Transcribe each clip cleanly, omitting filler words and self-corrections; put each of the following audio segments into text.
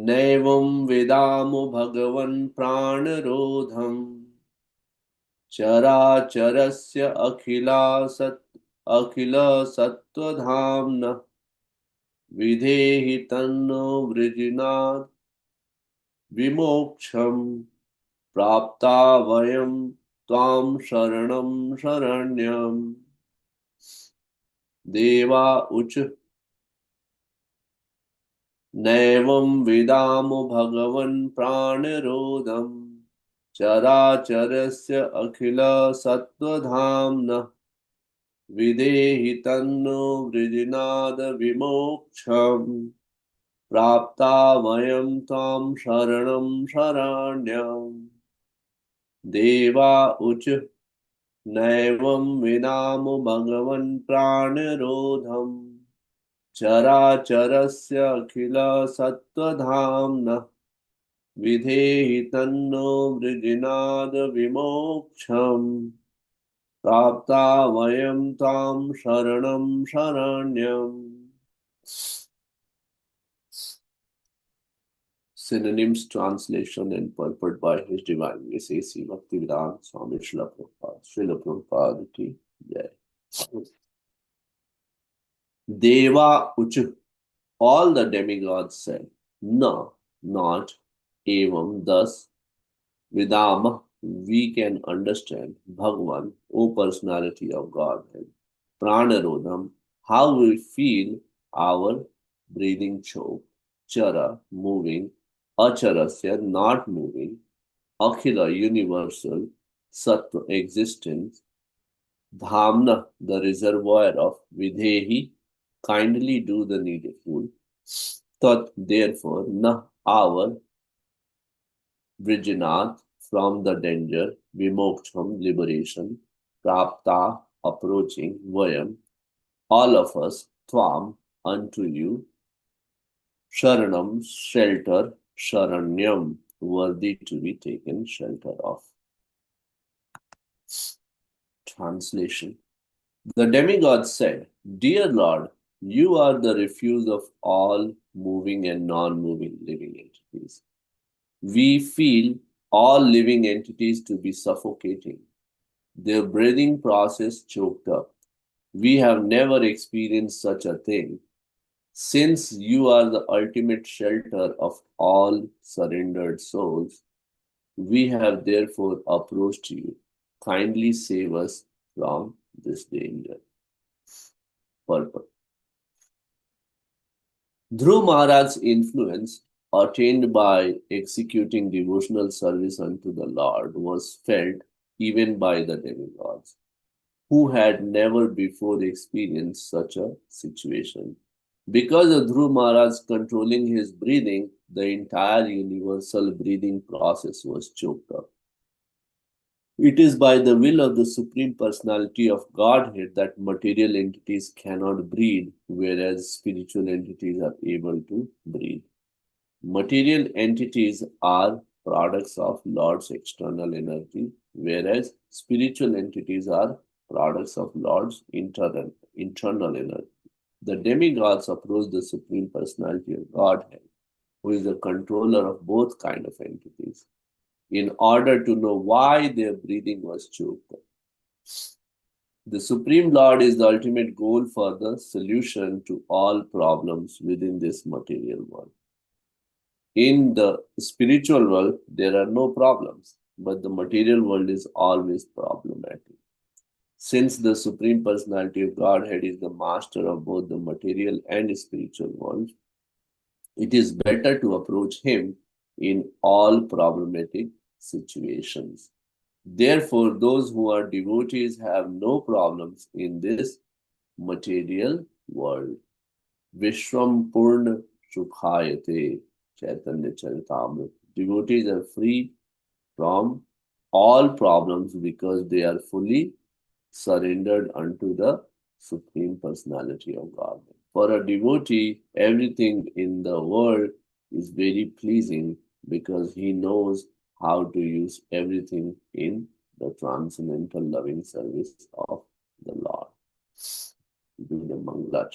नैवं वेदामो भगवन् प्राणरोधम् चराचरस्य अखिल सत्त्वधाम्नः विधेहि तन्नो वृजिनात् विमोक्षम् प्राप्ता वयं त्वां शरणं शरण्यम्। देवा उच नैवं वेदामो भगवन् प्राणरोधम् चराचरस्य अखिल सत्त्वधाम्नः विधेहि तन्नो वृजिनाद विमोक्षम् प्राप्ता वयं त्वां शरणं शरण्यम्। देवा उच नैवं विनामो भगवन् प्राणरोधम् चराचरस्य अखिल सत्त्वधाम्नः विधेहि तन्नो वृजिनाद विमोक्षम् प्राप्ता वयं त्वां शरणं शरण्यम्। Synonyms, translation and purport by His Divine Grace A.C. Bhaktivedanta Swami Srila Prabhupada. Srila Prabhupada ki Jai. Deva Uchu. All the demigods said, no, not, evam, thus, Vidama, we can understand, Bhagavan, O personality of Godhead, Pranarodham, how we feel our breathing choke, Chara, moving, Acharasya, not moving, Akhila, universal, Sattva, existence, Dhamna, the reservoir of Videhi, kindly do the needful. Tat, therefore, na, our Vrijanath, from the danger, Vimoksham, liberation, Prapta, approaching, Vayam, all of us, Tvam, unto you, Sharanam, shelter, Sharanyam, worthy to be taken shelter of. Translation. The demigod said, Dear Lord, you are the refuge of all moving and non-moving living entities. We feel all living entities to be suffocating, their breathing process choked up. We have never experienced such a thing. Since you are the ultimate shelter of all surrendered souls, we have therefore approached you. Kindly save us from this danger. Purpose. Dhruv Maharaj's influence, attained by executing devotional service unto the Lord, was felt even by the demigods, who had never before experienced such a situation. Because of Dhruv Maharaj controlling his breathing, the entire universal breathing process was choked up. It is by the will of the Supreme Personality of Godhead that material entities cannot breathe, whereas spiritual entities are able to breathe. Material entities are products of Lord's external energy, whereas spiritual entities are products of Lord's internal energy. The demigods approach the Supreme Personality of Godhead, who is the controller of both kind of entities, in order to know why their breathing was choked. The Supreme Lord is the ultimate goal for the solution to all problems within this material world. In the spiritual world, there are no problems, but the material world is always problematic. Since the Supreme Personality of Godhead is the master of both the material and spiritual world, it is better to approach him in all problematic situations. Therefore, those who are devotees have no problems in this material world. Vishwam Purna Sukhayate Chaitanya Charitamrita. Devotees are free from all problems because they are fully surrendered unto the Supreme Personality of God. For a devotee, everything in the world is very pleasing because he knows how to use everything in the transcendental loving service of the Lord. Do the Mangala.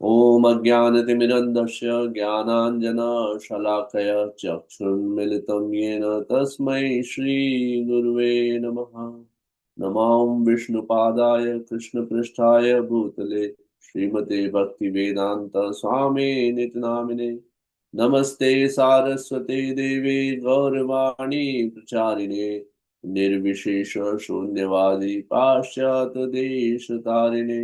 ॐ अज्ञानतिमिरन्धस्य ज्ञानाञ्जनशलाकया चक्षुर्मिलितं येन तस्मै श्रीगुरुवे नमः। नमो विष्णुपादाय कृष्णपृष्ठाय भूतले श्रीमते भक्तिवेदान्त स्वामी नित्यनामिने। नमस्ते सारस्वते देवे गौरवाणी प्रचारिणे निर्विशेष शून्यवादी पाश्चात्य देश तारिणे।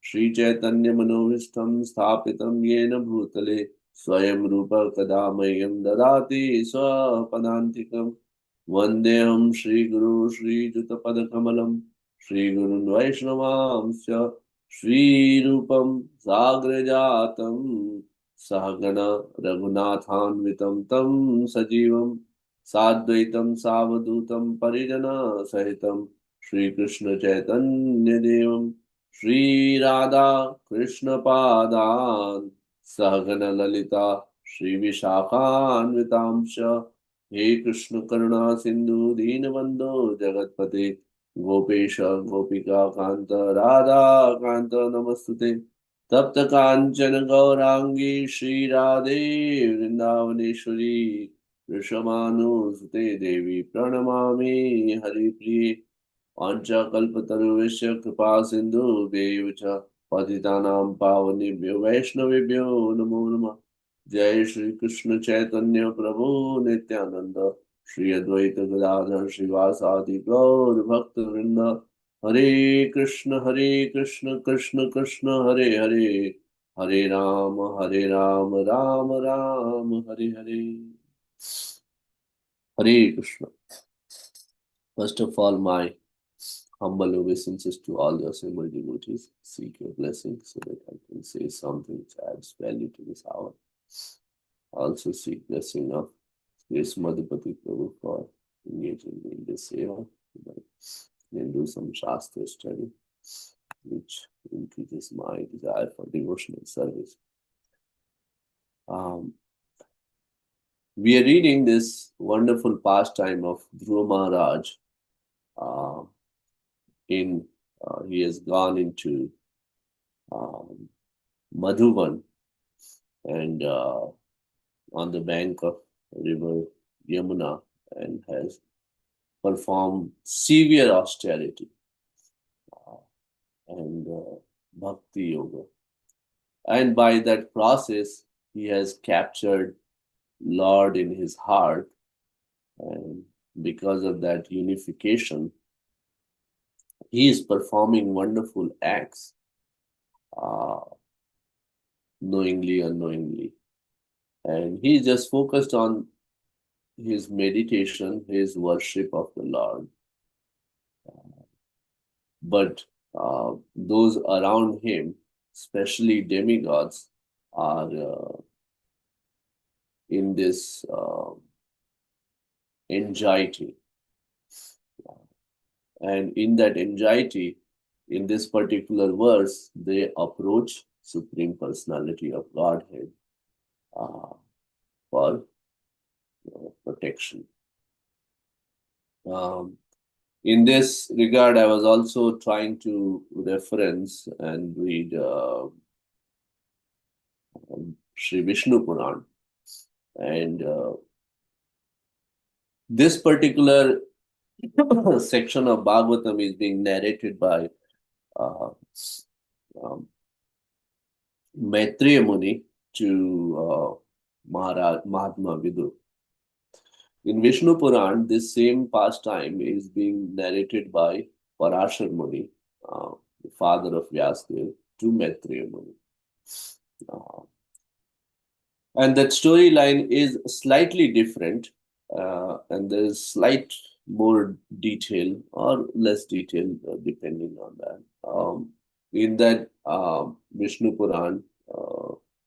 श्री चैतन्य मनोभीष्टं स्थापितं येन भूतले स्वयं रूप कदा मह्यं ददाति स्वपदान्तिकम्। वन्देऽहं श्रीगुरु श्रीयुतपदकमलं श्रीगुरुन् वैष्णवांश्च श्रीरूपं साग्रजातं सहगण रघुनाथान्वितं तं सजीवं साद्वैतं सावधूतं परिजनसहितं श्रीकृष्ण चैतन्यदेवं श्री राधा कृष्ण पादान सहगण ललिता श्री विशाखान्वितांश। हे कृष्ण करुणा सिंधु दीनबंधो जगतपते गोपेश गोपिका कांत राधा कांत नमस्तुते। तप्त कांचन गौरांगी श्री राधे वृंदावनेश्वरी वृषभानुसुते देवी प्रणमामि हरिप्रिये। वाञ्छाकल्पतरुश्च कृपा सिन्धुभ्यैव च पतितानां पावनेभ्यो वैष्णवेभ्यो नमो नमः। जय श्री कृष्ण चैतन्य प्रभु नित्यानंद श्री अद्वैत गदाधर श्रीवासादि गौर भक्त वृंद। हरे कृष्ण कृष्ण कृष्ण हरे हरे हरे राम राम राम हरे हरे। हरे Krishna. First of all, my humble obeisances to all your assembled devotees. Seek your blessing so that I can say something which adds value to this hour. Also seek blessing of Grace Madhupati Prabhu for engaging me in this seva. Then do some Shastra study, which increases my desire for devotional service. We are reading this wonderful pastime of Dhruva Maharaj. He has gone into Madhuban and on the bank of river Yamuna and has performed severe austerity and bhakti yoga. And by that process, he has captured Lord in his heart. And because of that unification, he is performing wonderful acts, knowingly, unknowingly. And he is just focused on his meditation, his worship of the Lord. But those around him, especially demigods, are in this anxiety. And in that anxiety, in this particular verse, they approach Supreme Personality of Godhead for protection. In this regard, I was also trying to reference and read Sri Vishnu Puran. And this particular section of Bhagavatam is being narrated by Maitreya Muni to Mahatma Vidur. In Vishnu Puran, this same pastime is being narrated by Parashar Muni, the father of Vyasadeva, to Maitreya Muni. And that storyline is slightly different, and there is slight more detail or less detail depending on that. In that Vishnu Puran,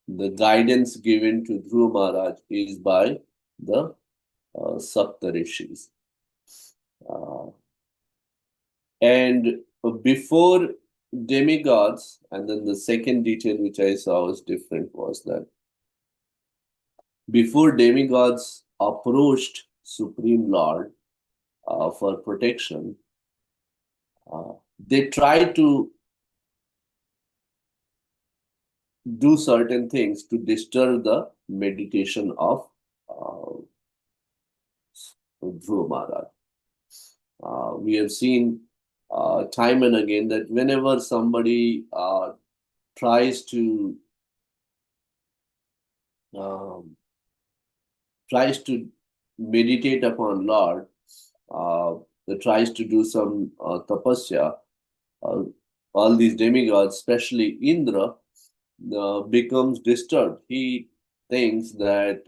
the guidance given to Dhruva Maharaj is by the Saptarishis. And before demigods, and then the second detail which I saw was different was that before demigods approached Supreme Lord for protection, they tried to do certain things to disturb the meditation of uh, Dhruva Maharaj. We have seen time and again that whenever somebody tries to um, meditate upon Lord, uh, tries to do some tapasya, uh, all these demigods, especially Indra, becomes disturbed. He thinks that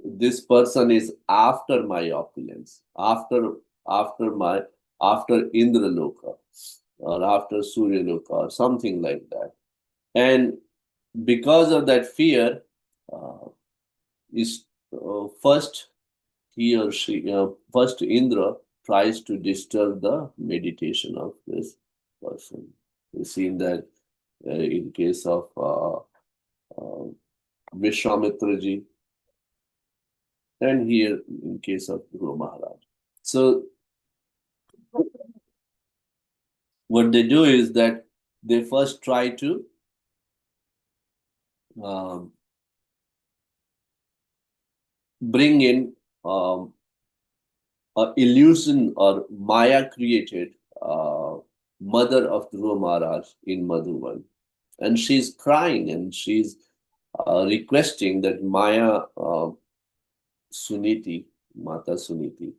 this person is after my opulence, after Indra Loka or after Surya Loka or something like that. And because of that fear, uh, is first he or she, first Indra tries to disturb the meditation of this person. We've seen that in case of uh, Vishwamitraji, and here in case of Guru Maharaj. So what they do is that they first try to um, bring in a illusion or Maya created mother of Dhruva Maharaj in Madhuban. And she's crying and she's requesting that Maya Suniti, Mata Suniti,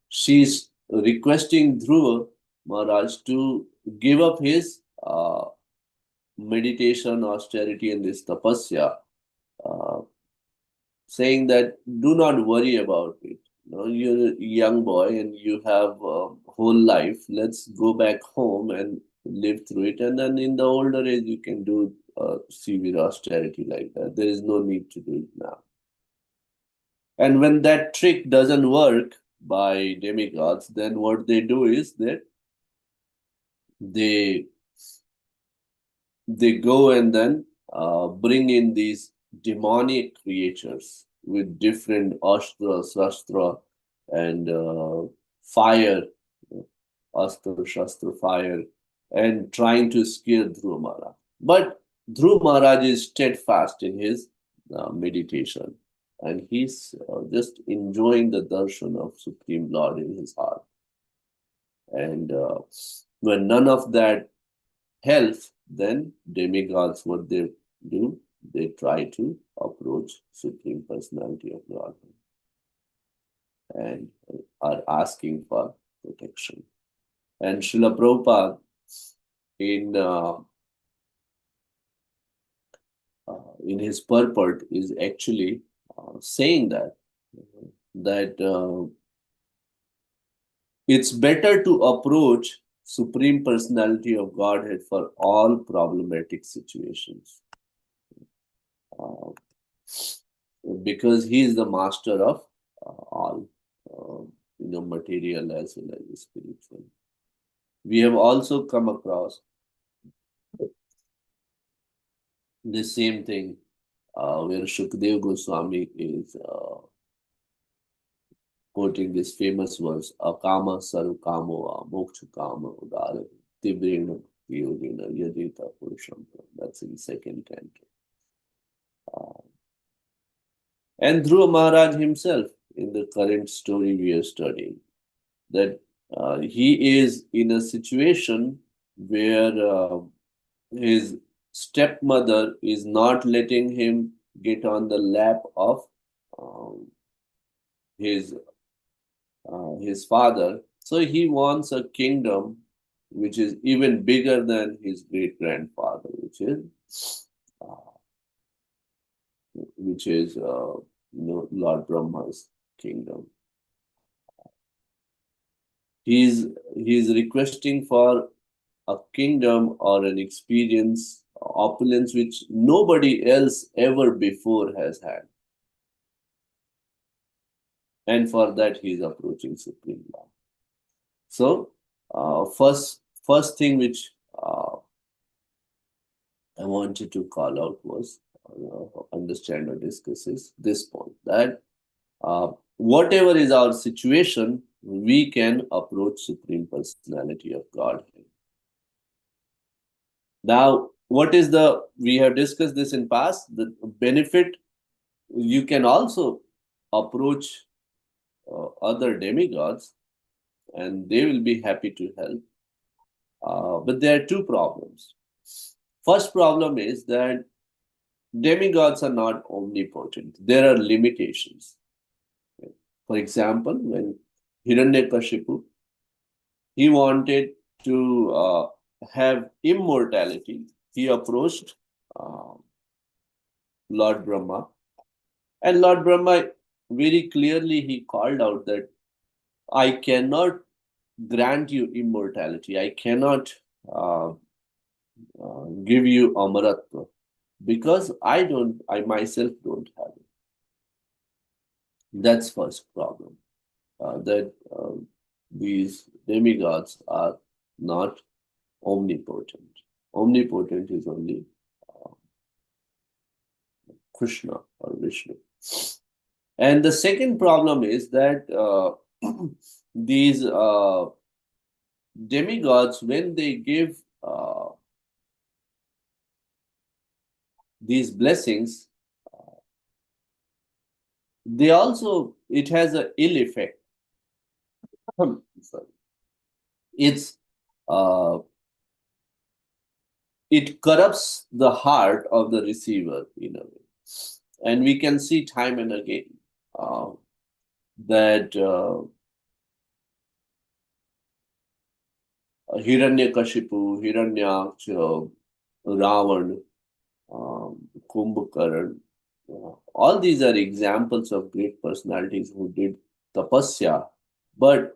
she's requesting Dhruva Maharaj to give up his meditation, austerity, and this tapasya, uh, saying that do not worry about it. You know, you're a young boy and you have a whole life. Let's go back home and live through it. And then in the older age, you can do severe austerity like that. There is no need to do it now. And when that trick doesn't work by demigods, then what they do is that they they go and then bring in these demonic creatures with different astra, shastra, and fire, astra, shastra, fire, and trying to scare Dhruva Maharaj. But Dhruva Maharaj is steadfast in his meditation, and he's just enjoying the darshan of Supreme Lord in his heart. And when none of that helps, then demigods, what they do, they try to approach Supreme Personality of Godhead and are asking for protection. And Srila Prabhupada in in his purport is actually saying that it's better to approach Supreme Personality of Godhead for all problematic situations. Uh, because he is the master of all, material as well as spiritual. We have also come across the same thing where Shukdev Goswami is quoting this famous verse, Akama Sarukamo Moksha Kama Udara Tibrena Yogina Yadita Purusham. That's in second canto. And Dhruva Maharaj himself, in the current story we are studying, that he is in a situation where his stepmother is not letting him get on the lap of um, his his father. So he wants a kingdom which is even bigger than his great grandfather, uh, which is Lord Brahma's kingdom. He's requesting for a kingdom or an experience, opulence which nobody else ever before has had. And for that, he is approaching Supreme Lord. So, first thing which I wanted to call out was understand or discuss is this point that whatever is our situation, we can approach Supreme Personality of Godhead. Now, what is we have discussed this in past, the benefit. You can also approach other demigods and they will be happy to help. But there are two problems. First problem is that demigods are not omnipotent. There are limitations. For example, when Hiranyakashipu, he wanted to have immortality, he approached uh, Lord Brahma. And Lord Brahma very clearly he called out that I cannot grant you immortality. I cannot uh, give you amaratva because I myself don't have it. That's first problem. That these demigods are not omnipotent. Omnipotent is only uh, Krishna or Vishnu. And the second problem is that these demigods, when they give these blessings, they also, it has a ill effect. Sorry. It's uh, it corrupts the heart of the receiver in a way, and we can see time and again uh, that Hiranyakashipu, Hiranyaksha, Ravan, Kumbhakaran, all these are examples of great personalities who did tapasya, but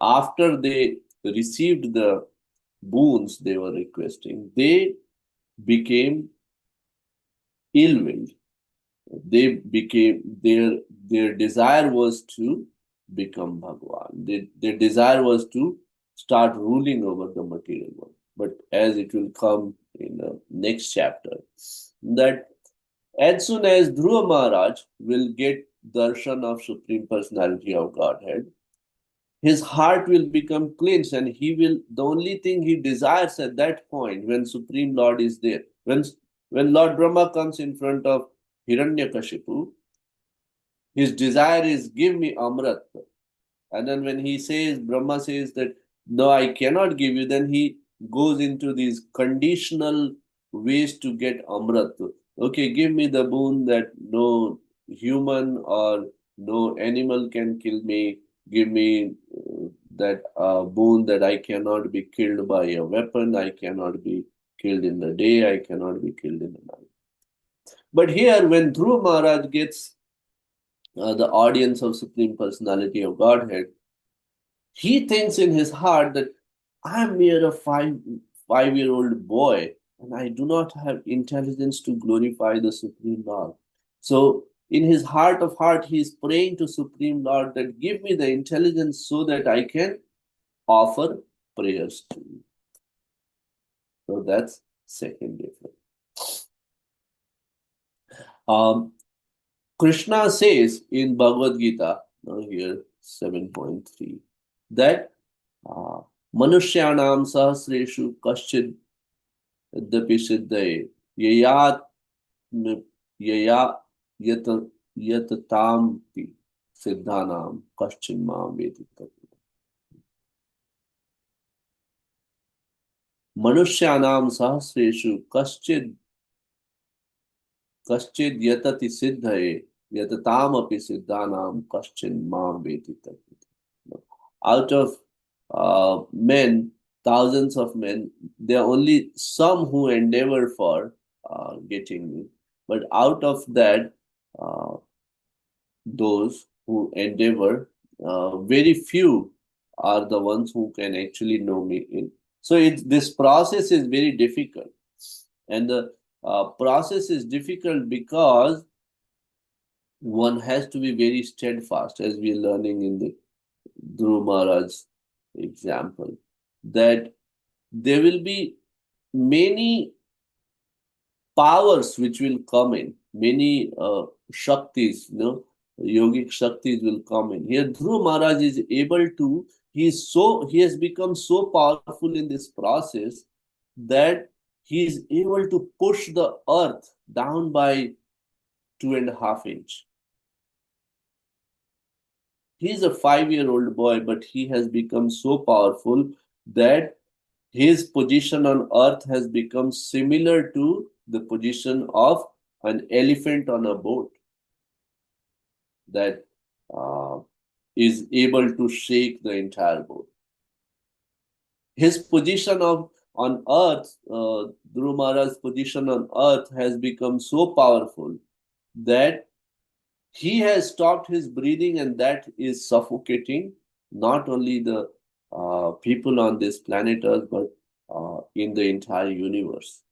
after they received the boons they were requesting, they became ill-willed. They became their desire was to become Bhagwan. Their desire was to start ruling over the material world. But as it will come in the next chapter, that as soon as Dhruva Maharaj will get darshan of Supreme Personality of Godhead, his heart will become cleansed and he will, the only thing he desires at that point when Supreme Lord is there, when Lord Brahma comes in front of Hiranyakashipu, his desire is give me Amrit. And then when he says, Brahma says that no, I cannot give you, then he goes into these conditional ways to get Amrit. Okay, give me the boon that no human or no animal can kill me. Give me that boon that I cannot be killed by a weapon. I cannot be killed in the day. I cannot be killed in the night. But here, when Dhruva Maharaj gets the audience of Supreme Personality of Godhead, he thinks in his heart that I'm mere a five-year-old boy and I do not have intelligence to glorify the Supreme Lord. So in his heart of heart, he is praying to Supreme Lord that give me the intelligence so that I can offer prayers to you. So that's second difference. Krishna says in Bhagavad Gita, here 7.3, that Manushyanam sahasreshu kaschid yadapi siddhaye yayat yaya yatatampi siddhanam kaschin mam vedita. Manushyanam sahasreshu kaschid yatati siddhaye yatataam api siddhanam kaschin mam vedita. Out of men, thousands of men, there are only some who endeavor for getting me. But out of that, those who endeavor, very few are the ones who can actually know me in. So this process is very difficult. And the process is difficult because one has to be very steadfast, as we are learning in the Dhruva Maharaj's example, that there will be many powers which will come in, many shaktis, yogic shaktis will come in. Here, Dhruva Maharaj is able to, he has become so powerful in this process that he is able to push the earth down by 2.5 inches. He's a 5-year-old boy, but he has become so powerful that his position on earth has become similar to the position of an elephant on a boat that uh, is able to shake the entire boat. His position on earth, Dhruv Maharaj's position on earth has become so powerful that he has stopped his breathing, and that is suffocating not only the people on this planet Earth, but in the entire universe.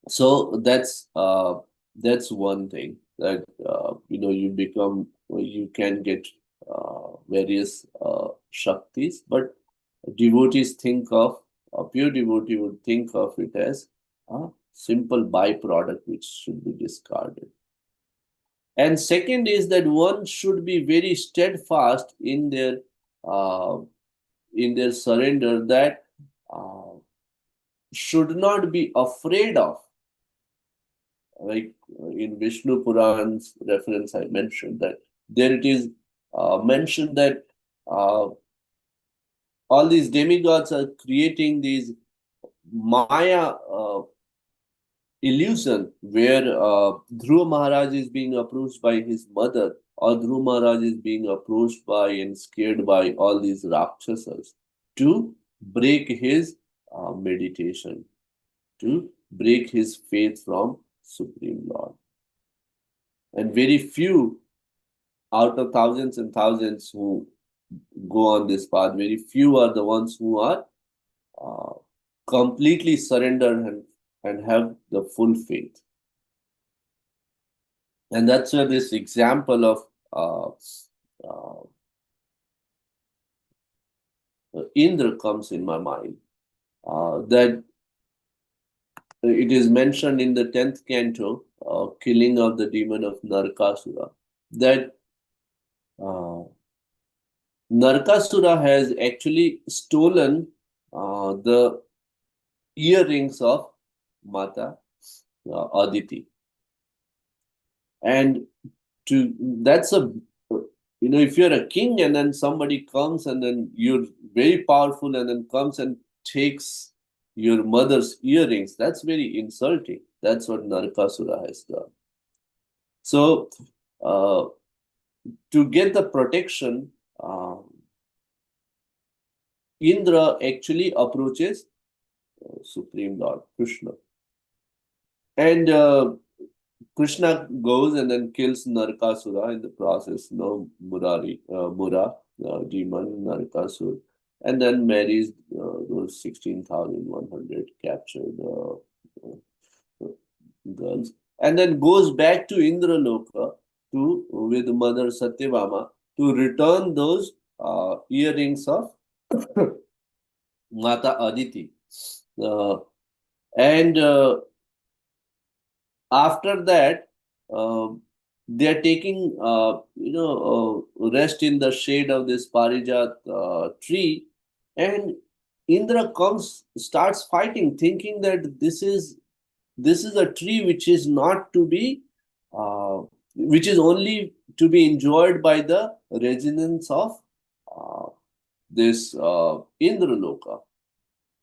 So that's one thing that you can get various shaktis, but devotees think of a pure devotee would think of it as a simple byproduct which should be discarded. And second is that one should be very steadfast uh, in their surrender, that uh, should not be afraid of, like in Vishnu Puran's reference I mentioned, that there it is mentioned that uh, all these demigods are creating these Maya illusion where Dhruva Maharaj is being approached by his mother, or Dhruva Maharaj is being approached by and scared by all these Rakshasas to break his meditation, to break his faith from Supreme Lord. And very few out of thousands and thousands who go on this path, very few are the ones who are uh, completely surrendered and have the full faith. And that's where this example of uh, Indra comes in my mind. That it is mentioned in the 10th canto, killing of the demon of Narkasura, that Narkasura has actually stolen the earrings of Mata Aditi. And that's a, if you're a king and then somebody comes and then you're very powerful and then comes and takes your mother's earrings, that's very insulting. That's what Narakasura has done. So, to get the protection, Indra actually approaches Supreme Lord Krishna. And Krishna goes and then kills Narakasura in the process, Mura, demon, Narakasura, and then marries those 16,100 captured girls, and then goes back to Indraloka with Mother Satyabhama to return those earrings of Mata Aditi. And after that, they are taking rest in the shade of this Parijat tree, and Indra starts fighting, thinking that this is a tree which is not to be, which is only to be enjoyed by the residents of this Indraloka.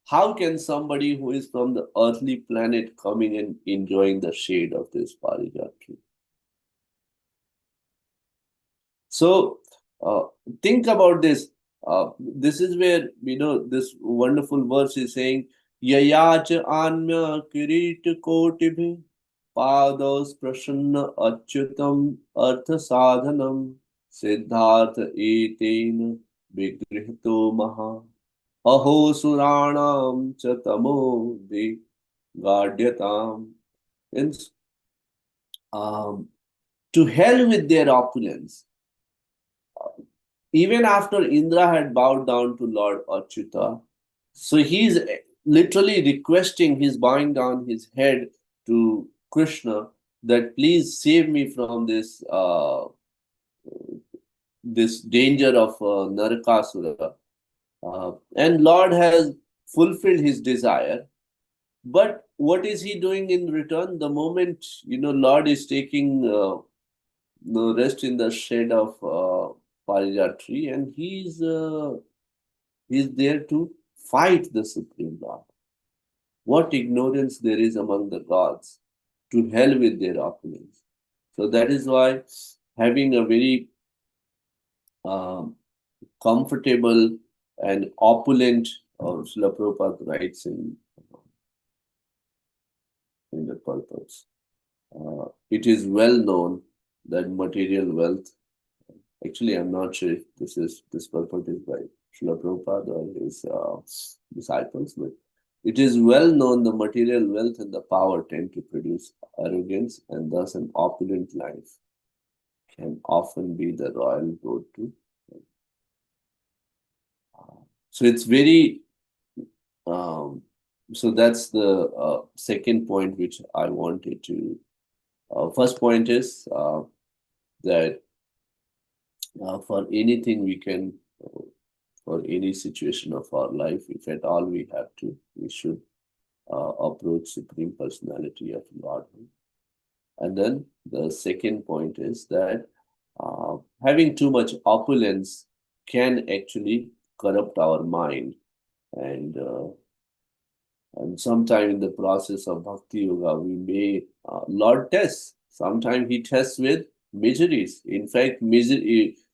How can somebody who is from the earthly planet coming and enjoying the shade of this Parijat tree? So think about this. This is where this wonderful verse is saying, "Yayacha anya kirit kotibhi pados prashanna achyutam artha sadhanam siddhartha eten vigrihito maha." Aho suranam cha tamo de gadyatam. Means, to hell with their opulence. Even after Indra had bowed down to Lord Achyuta, so he's literally requesting, he's bowing down his head to Krishna that please save me from this this danger of Narakasura. And Lord has fulfilled his desire. But what is he doing in return? The moment, Lord is taking the rest in the shade of Parijat tree, and he's there to fight the Supreme Lord. What ignorance there is among the gods! To hell with their opulence. So that is why having a very um, comfortable and opulent, or Srila Prabhupada writes in the purpose. It is well known that material wealth, actually, I'm not sure if this purport is by Srila Prabhupada or his disciples, but it is well known the material wealth and the power tend to produce arrogance, and thus an opulent life can often be the royal road to. So it's very, so that's the second point which I wanted to. First point is that for anything we can, for any situation of our life, if at all we have to, we should approach Supreme Personality of Godhead. And then the second point is that having too much opulence can actually corrupt our mind, and sometime in the process of bhakti yoga we may Lord tests. Sometimes he tests with miseries. In fact, miseries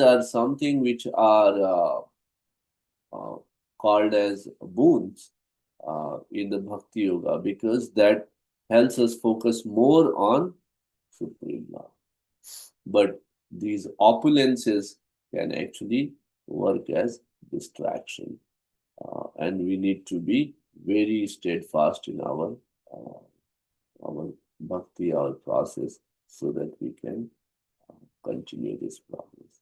are something which are called as boons in the bhakti yoga, because that helps us focus more on Supreme Lord. But these opulences can actually work as distraction, and we need to be very steadfast in our bhakti, our process, so that we can continue this progress.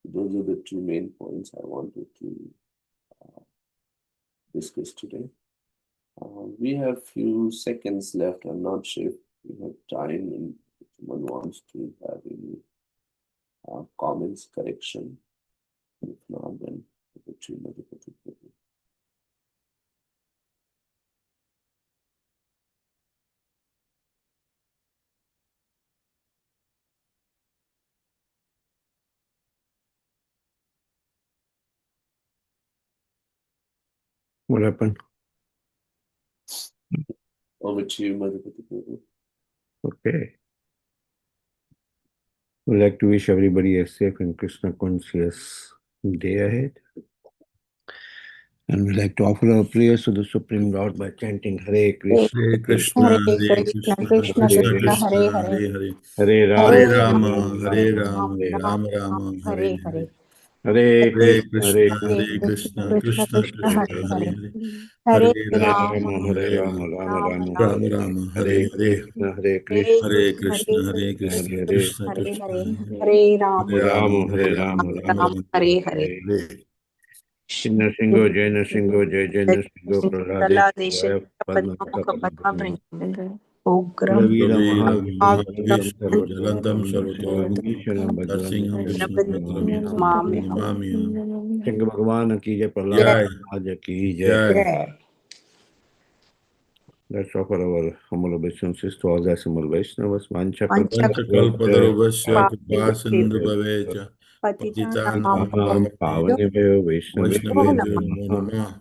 Those are the two main points I wanted to discuss today. We have few seconds left. I'm not sure if we have time and if someone wants to have any comments, correction. If not, then the two Madhupati. What happened? Over to you, Madhupati. Okay. We'd like to wish everybody a safe and Krishna conscious day ahead. And we'd like to offer our prayers to the Supreme Lord by chanting Hare Krishna, Hare Krishna, Hare Krishna, Krishna Krishna, Hare Hare, Hare Hare Rama, Rama, Hare Rama, Rama Rama, Hare Hare. Hare Hare Krishna, Hare Krishna, Krishna Krishna, Hare Hare. Hare Rama, Hare Rama, Rama Rama Rama, Rama, Hare Hare. Hare Hare Krishna, Krishna, Hare Hare Krishna, Hare, Krishna Krishna, Hare Hare. Hare Rama, Hare Rama, Rama Rama, Hare Hare. Chinna Singho, Jaina Singho, Jai Jaina Singho, Praladesh, Jaya Padma Padma Padma Padma Bringa, Ogram, Pravira Mahavira Aviram, Jalantam Sarvatoram Isharam Bhagavan Namam, Singh Bhagavan ki jai, Prahlad Jai. Maharaj ki jai. Jai. Let's offer our humble obeisances to all the assembled Vaishnavas. Vanchakalpatarubhasya कृपासिन्धुभवेच पतितानां Pavanebhyo Vaishnavebhyo नमः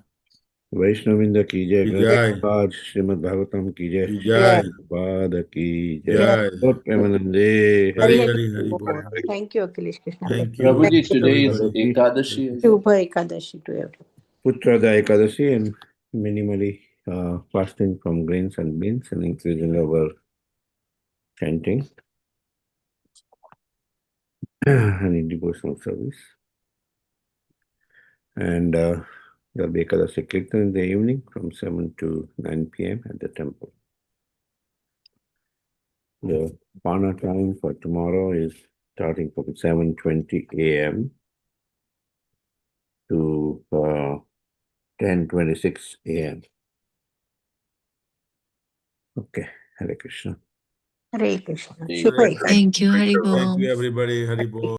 Vaishnavinda ki jai, जय Prabhupada Srimad Bhagavatam ki jai, जय Prabhupada ki jai, जय Lord Premanande, Hari Hare Hari Hari Hare. बोल Thank you, Akhilesh Krishna. Thank you Prabhuji, Thank you. today is Ekadashi. Is it? Shubha Ekadashi to everyone. Putrada Ekadasi, and minimally fasting from grains and beans and increasing our chanting and in devotional service. And there'll be Ekadasi Kirtan in the evening from 7 to 9 p.m. at the temple. The Pana time for tomorrow is starting from 7:20 a.m. to 10:26 a.m. Okay, Hare Krishna. Hare Krishna. Hare Shubha Ekadashi. Thank you everybody Hari बोल